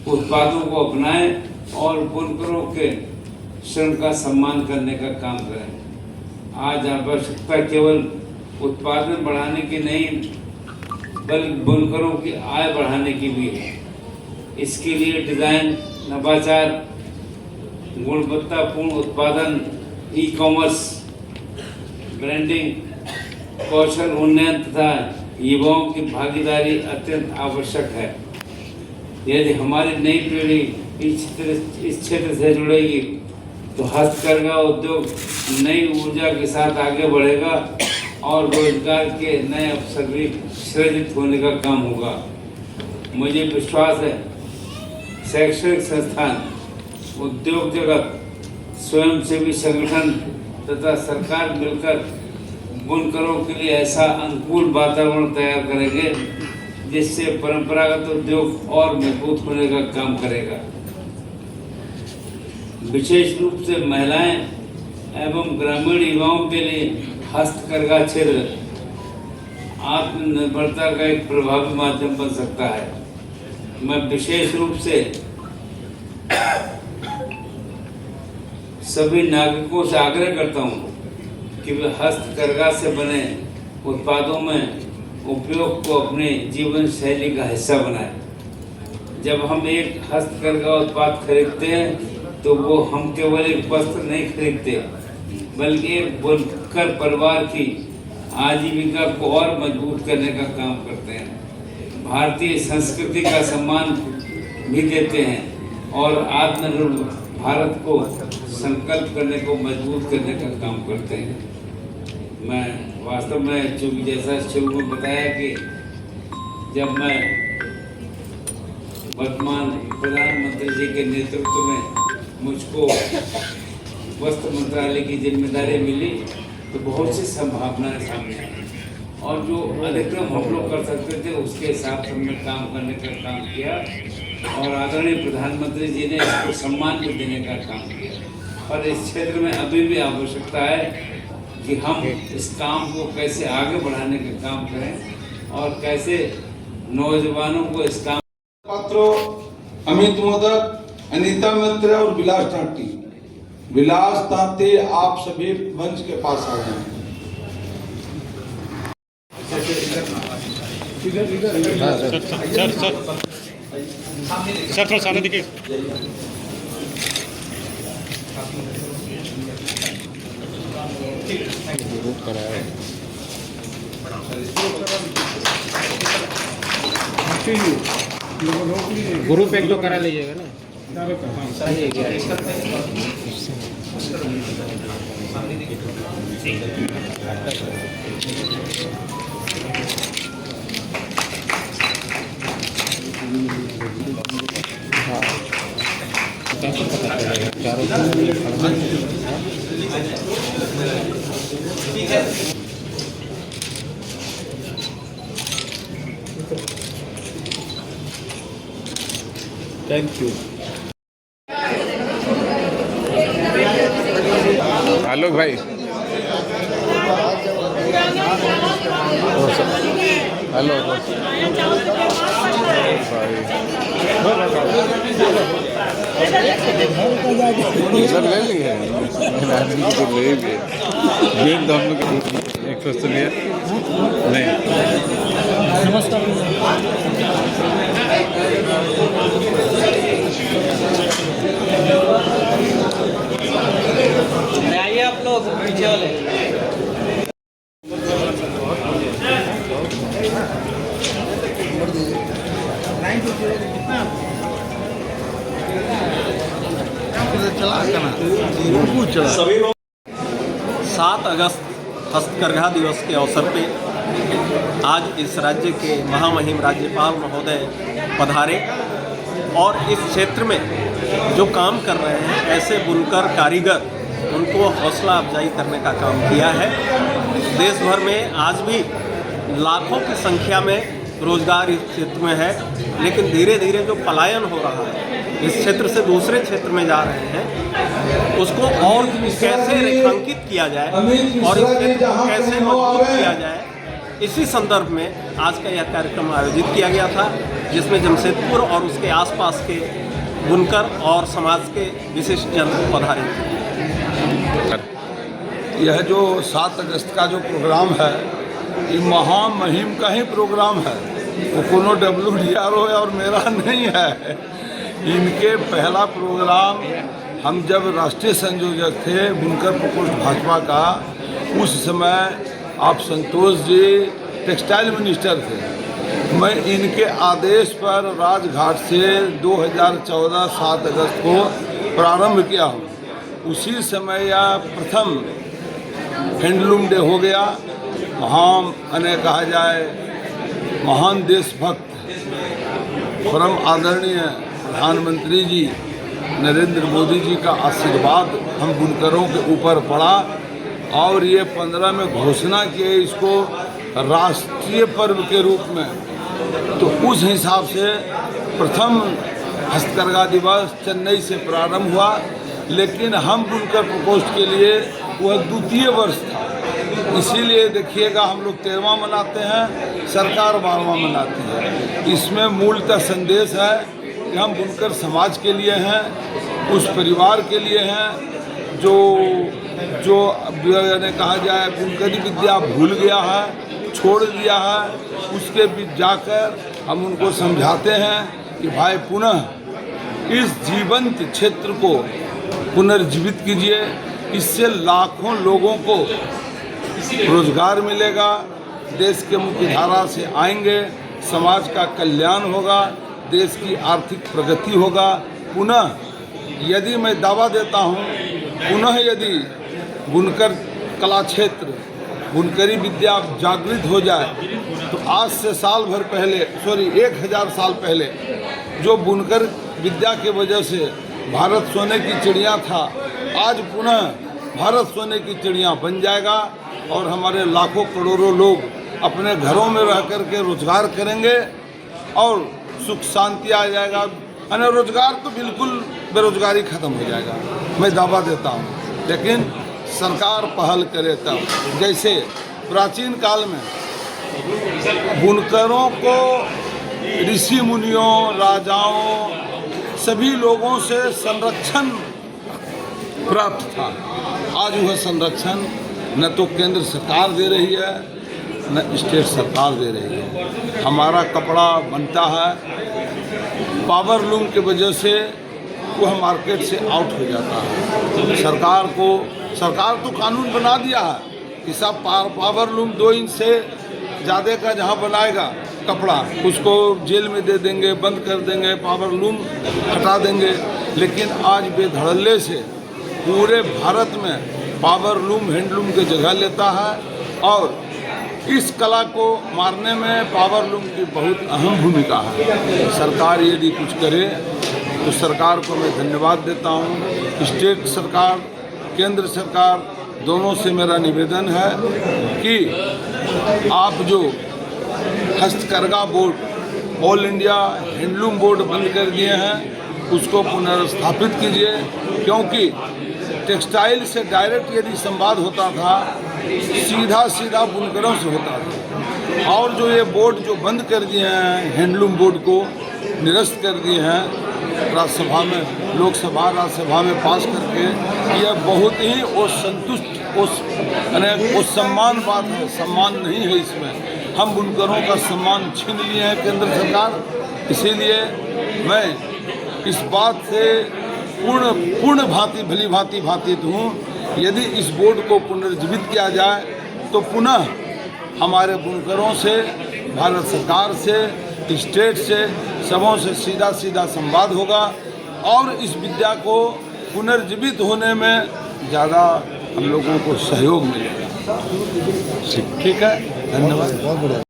उत्पादों को अपनाएं और बुनकरों के श्रम का सम्मान करने का काम करें। आज आवश्यकता केवल उत्पादन बढ़ाने की नहीं बल्कि बुनकरों की आय बढ़ाने की भी है। इसके लिए डिजाइन, नवाचार, गुणवत्तापूर्ण उत्पादन, ई-कॉमर्स, ब्रांडिंग, कौशल उन्नयन तथा युवाओं की भागीदारी अत्यंत आवश्यक है। यदि हमारी नई पीढ़ी इस क्षेत्र से जुड़ेगी तो हस्तकरघा उद्योग नई ऊर्जा के साथ आगे बढ़ेगा और रोजगार के नए अवसर भी सृजित होने का काम होगा। मुझे विश्वास है शैक्षणिक संस्थान, उद्योग जगत, स्वयंसेवी संगठन तथा सरकार मिलकर बुनकरों के लिए ऐसा अनुकूल वातावरण तैयार करेंगे जिससे परंपरागत उद्योग और मजबूत होने का काम करेगा। विशेष रूप से महिलाएं एवं ग्रामीण युवाओं के लिए हस्तकरघा क्षेत्र आत्मनिर्भरता का एक प्रभावी माध्यम बन सकता है। मैं विशेष रूप से सभी नागरिकों से आग्रह करता हूं कि वे हस्तकरघा से बने उत्पादों में उपयोग को अपने जीवन शैली का हिस्सा बनाएं। जब हम एक हस्तकरघा उत्पाद खरीदते हैं तो वो हम केवल एक वस्त्र नहीं खरीदते बल्कि एक बुनकर परिवार की आजीविका को और मजबूत करने का काम करते हैं। भारतीय संस्कृति का सम्मान भी देते हैं और आत्मनिर्भर भारत को संकल्प करने को मजबूत करने का काम करते हैं। मैं वास्तव में चूंकि जैसा शुरू में बताया कि जब मैं वर्तमान प्रधानमंत्री जी के नेतृत्व में मुझको वस्त्र मंत्रालय की जिम्मेदारी मिली तो बहुत सी संभावनाएं सामने आई और जो अधिकतम हम लोग कर सकते थे उसके हिसाब से हमने काम करने का काम किया और आदरणीय प्रधानमंत्री जी ने इसको सम्मान भी देने का काम किया। पर इस क्षेत्र में अभी भी आवश्यकता है कि हम इस काम को कैसे आगे बढ़ाने का काम करें और कैसे नौजवानों को इस काम पात्रों अमित मोदक, अनीता मित्र और विलास टाटी। विलास ताते आप सभी मंच के पास आ जाएं। सर थोड़ा सामने देखिए। ग्रुप एक दो करा लीजिएगा ना। Thank you. आलोक भाई, हेलो इधर ले लिए आदमी को ले लिए गेम तो हम लोग एक तो लिया नहीं। नमस्कार। आइए आप लोग पीछे वाले। सभी लोग 7 अगस्त हस्तकरघा दिवस के अवसर पे आज इस राज्य के महामहिम राज्यपाल महोदय पधारे और इस क्षेत्र में जो काम कर रहे हैं ऐसे बुनकर कारीगर उनको हौसला अफजाई करने का काम किया है। देश भर में आज भी लाखों की संख्या में रोजगार इस क्षेत्र में है, लेकिन धीरे धीरे जो पलायन हो रहा है इस क्षेत्र से दूसरे क्षेत्र में जा रहे हैं, उसको और कैसे रेखांकित किया जाए और इस क्षेत्र को कैसे मजबूत किया जाए, इसी संदर्भ में आज का यह कार्यक्रम आयोजित किया गया था, जिसमें जमशेदपुर और उसके आसपास के बुनकर और समाज के विशिष्ट जन पधारे थे। यह जो 7 अगस्त का जो प्रोग्राम है ये महामहिम का ही प्रोग्राम है, वो कोनो WDRO है और मेरा नहीं है। इनके पहला प्रोग्राम हम जब राष्ट्रीय संयोजक थे बुनकर प्रकोष्ठ भाजपा का, उस समय आप संतोष जी टेक्सटाइल मिनिस्टर थे। मैं इनके आदेश पर राजघाट से 2014 7 अगस्त को प्रारंभ किया हूँ। उसी समय यह प्रथम हैंडलूम डे हो गया। कहा जाए महान देशभक्त परम आदरणीय प्रधानमंत्री जी नरेंद्र मोदी जी का आशीर्वाद हम बुनकरों के ऊपर पड़ा और ये 15 में घोषणा किए इसको राष्ट्रीय पर्व के रूप में। तो उस हिसाब से प्रथम हस्तकरघा दिवस चेन्नई से प्रारंभ हुआ, लेकिन हम बुनकर प्रकोष्ठ के लिए वह द्वितीय वर्ष था। इसीलिए देखिएगा हम लोग 13वां मनाते हैं, सरकार 12वां मनाती है। इसमें मूलतः संदेश है कि हम बुनकर समाज के लिए हैं, उस परिवार के लिए हैं जो यानी कहा जाए बुनकरी विद्या भूल गया है, छोड़ दिया है, उसके बीच जाकर हम उनको समझाते हैं कि भाई पुनः इस जीवंत क्षेत्र को पुनर्जीवित कीजिए। इससे लाखों लोगों को रोजगार मिलेगा, देश के मुख्य धारा से आएंगे, समाज का कल्याण होगा, देश की आर्थिक प्रगति होगा। पुनः यदि मैं दावा देता हूँ, पुनः यदि बुनकर कला क्षेत्र बुनकरी विद्या जागृत हो जाए तो आज से साल भर पहले 1000 साल पहले जो बुनकर विद्या के वजह से भारत सोने की चिड़िया था, आज पुनः भारत सोने की चिड़िया बन जाएगा और हमारे लाखों करोड़ों लोग अपने घरों में रह कर के रोजगार करेंगे और सुख शांति आ जाएगा। यानी रोजगार तो बिल्कुल बेरोजगारी खत्म हो जाएगा, मैं दावा देता हूँ। लेकिन सरकार पहल करे तब। जैसे प्राचीन काल में बुनकरों को ऋषि मुनियों, राजाओं, सभी लोगों से संरक्षण प्राप्त था। आज वह संरक्षण न तो केंद्र सरकार दे रही है न स्टेट सरकार दे रही है। हमारा कपड़ा बनता है, पावर लूम की वजह से वह मार्केट से आउट हो जाता है। सरकार तो कानून बना दिया है कि सब पावर लूम 2 इंच से ज़्यादा का जहाँ बनाएगा कपड़ा उसको जेल में दे देंगे, बंद कर देंगे, पावर लूम हटा देंगे। लेकिन आज बेधड़ल्ले से पूरे भारत में पावर लूम हैंडलूम की जगह लेता है और इस कला को मारने में पावर लूम की बहुत अहम भूमिका है। सरकार यदि कुछ करे तो सरकार को मैं धन्यवाद देता हूँ। स्टेट सरकार, केंद्र सरकार दोनों से मेरा निवेदन है कि आप जो हस्तकरघा board all India handloom board बंद कर दिए हैं उसको पुनर्स्थापित कीजिए, क्योंकि टेक्सटाइल से डायरेक्ट यदि संवाद होता था सीधा बुनकरों से होता था। और जो ये बोर्ड जो बंद कर दिए हैं, हैंडलूम बोर्ड को निरस्त कर दिए हैं, राज्यसभा में, लोकसभा राज्यसभा में पास करके, यह बहुत ही वो सम्मान बात है। सम्मान नहीं है इसमें, हम बुनकरों का सम्मान छीन लिए हैं केंद्र सरकार। इसीलिए मैं इस बात से पूर्ण भली भांति भातित हूँ। यदि इस बोर्ड को पुनर्जीवित किया जाए तो पुनः हमारे बुनकरों से, भारत सरकार से, स्टेट से, सबों से सीधा संवाद होगा और इस विद्या को पुनर्जीवित होने में ज़्यादा हम लोगों को सहयोग मिलेगा। ठीक है, धन्यवाद।